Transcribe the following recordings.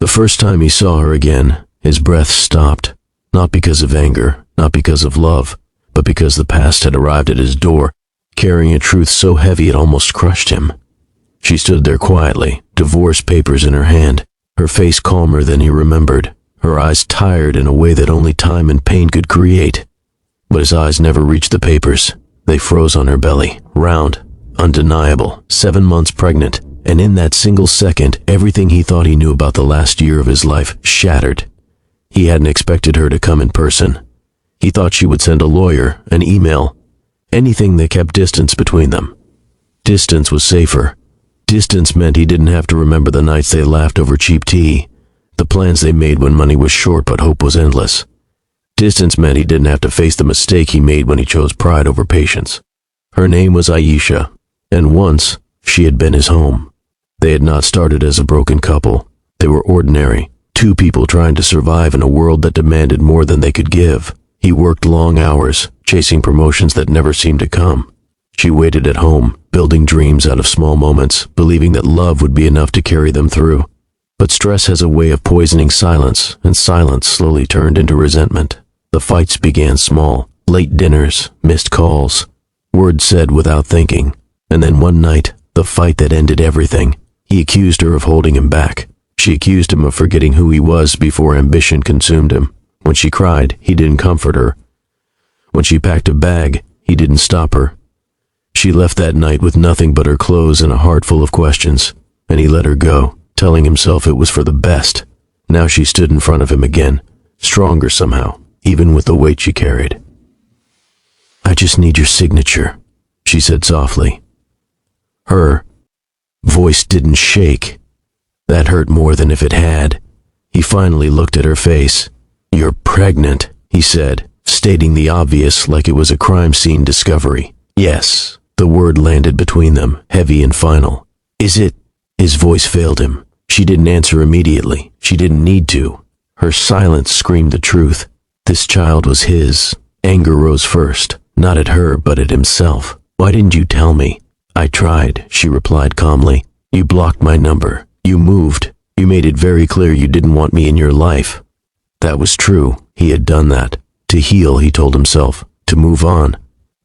The first time he saw her again, his breath stopped, not because of anger, not because of love, but because the past had arrived at his door, carrying a truth so heavy it almost crushed him. She stood there quietly, divorce papers in her hand, her face calmer than he remembered, her eyes tired in a way that only time and pain could create. But his eyes never reached the papers. They froze on her belly, round, undeniable, 7 months pregnant, and in that single second, everything he thought he knew about the last year of his life shattered. He hadn't expected her to come in person. He thought she would send a lawyer, an email, anything that kept distance between them. Distance was safer. Distance meant he didn't have to remember the nights they laughed over cheap tea, the plans they made when money was short but hope was endless. Distance meant he didn't have to face the mistake he made when he chose pride over patience. Her name was Aisha, and once she had been his home. They had not started as a broken couple. They were ordinary, two people trying to survive in a world that demanded more than they could give. He worked long hours, chasing promotions that never seemed to come. She waited at home, building dreams out of small moments, believing that love would be enough to carry them through. But stress has a way of poisoning silence, and silence slowly turned into resentment. The fights began small, late dinners, missed calls, words said without thinking. And then one night, the fight that ended everything. He accused her of holding him back. She accused him of forgetting who he was before ambition consumed him. When she cried, he didn't comfort her. When she packed a bag, he didn't stop her. She left that night with nothing but her clothes and a heart full of questions, and he let her go, telling himself it was for the best. Now she stood in front of him again, stronger somehow, even with the weight she carried. "I just need your signature," she said softly. Her voice didn't shake. That hurt more than if it had. He finally looked at her face. "You're pregnant," he said, stating the obvious like it was a crime scene discovery. "Yes." The word landed between them, heavy and final. "Is it?" His voice failed him. She didn't answer immediately. She didn't need to. Her silence screamed the truth. This child was his. Anger rose first, not at her, but at himself. "Why didn't you tell me?" "I tried," she replied calmly. "You blocked my number. You moved. You made it very clear you didn't want me in your life." That was true. He had done that. To heal, he told himself. To move on.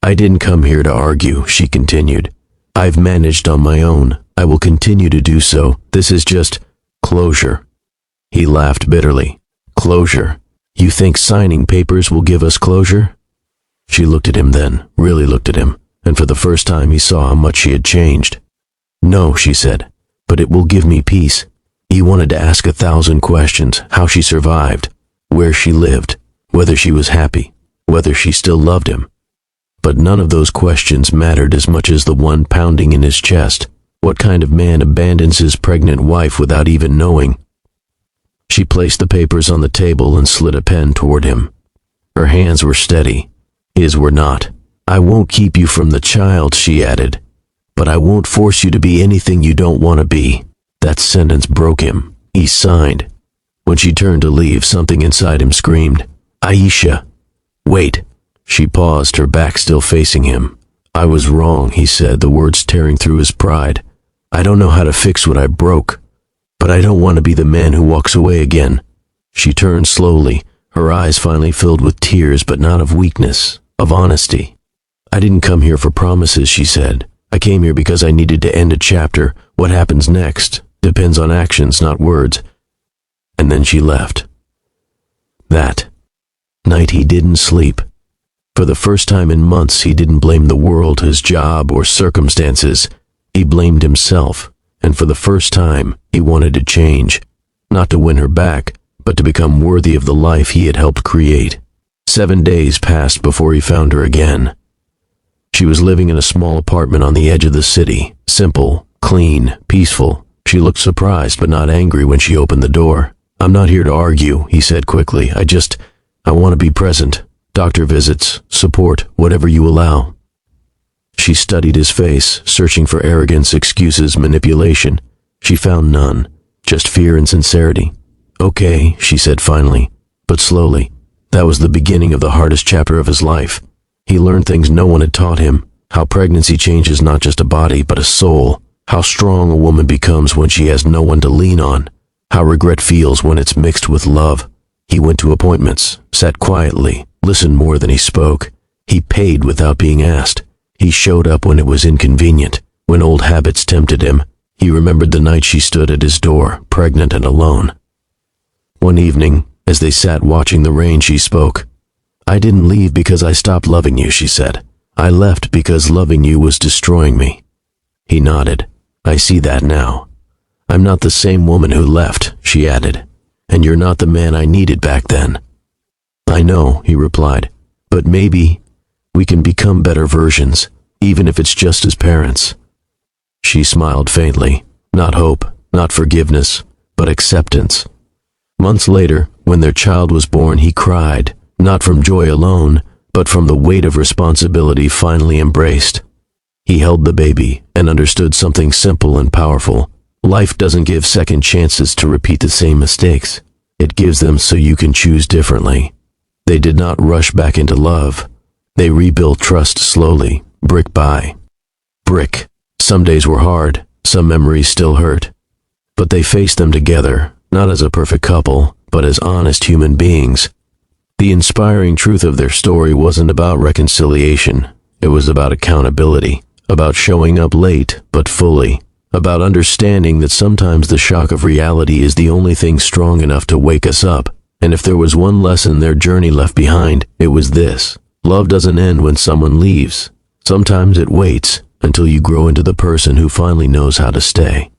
"I didn't come here to argue," she continued. "I've managed on my own. I will continue to do so. This is just closure." He laughed bitterly. "Closure? You think signing papers will give us closure?" She looked at him then, really looked at him, and for the first time he saw how much she had changed. "No," she said, "but it will give me peace." He wanted to ask 1,000 questions, how she survived, where she lived, whether she was happy, whether she still loved him. But none of those questions mattered as much as the one pounding in his chest. What kind of man abandons his pregnant wife without even knowing? She placed the papers on the table and slid a pen toward him. Her hands were steady. His were not. "I won't keep you from the child," she added, "but I won't force you to be anything you don't want to be." That sentence broke him. He signed. When she turned to leave, something inside him screamed, "Aisha, wait." She paused, her back still facing him. "I was wrong," he said, the words tearing through his pride. "I don't know how to fix what I broke, but I don't want to be the man who walks away again." She turned slowly, her eyes finally filled with tears, but not of weakness, of honesty. "I didn't come here for promises," she said. "I came here because I needed to end a chapter. What happens next depends on actions, not words." And then she left. That night he didn't sleep. For the first time in months, he didn't blame the world, his job, or circumstances. He blamed himself, and for the first time, he wanted to change. Not to win her back, but to become worthy of the life he had helped create. 7 days passed before he found her again. She was living in a small apartment on the edge of the city. Simple, clean, peaceful. She looked surprised but not angry when she opened the door. "I'm not here to argue," he said quickly. I want to be present. Doctor visits, support, whatever you allow." She studied his face, searching for arrogance, excuses, manipulation. She found none, just fear and sincerity. "Okay," she said finally, but slowly. That was the beginning of the hardest chapter of his life. He learned things no one had taught him, how pregnancy changes not just a body, but a soul, how strong a woman becomes when she has no one to lean on, how regret feels when it's mixed with love. He went to appointments, sat quietly, listened more than he spoke. He paid without being asked. He showed up when it was inconvenient, when old habits tempted him. He remembered the night she stood at his door, pregnant and alone. One evening, as they sat watching the rain, she spoke. "I didn't leave because I stopped loving you," she said. "I left because loving you was destroying me." He nodded. "I see that now. I'm not the same woman who left," she added. "And you're not the man I needed back then." "I know," he replied, "but maybe we can become better versions, even if it's just as parents." She smiled faintly. Not hope, not forgiveness, but acceptance. Months later, when their child was born, he cried, not from joy alone, but from the weight of responsibility finally embraced. He held the baby and understood something simple and powerful. Life doesn't give second chances to repeat the same mistakes. It gives them so you can choose differently. They did not rush back into love. They rebuilt trust slowly, brick by brick. Some days were hard, some memories still hurt. But they faced them together, not as a perfect couple, but as honest human beings. The inspiring truth of their story wasn't about reconciliation. It was about accountability, about showing up late, but fully, about understanding that sometimes the shock of reality is the only thing strong enough to wake us up. And if there was one lesson their journey left behind, it was this. Love doesn't end when someone leaves. Sometimes it waits until you grow into the person who finally knows how to stay.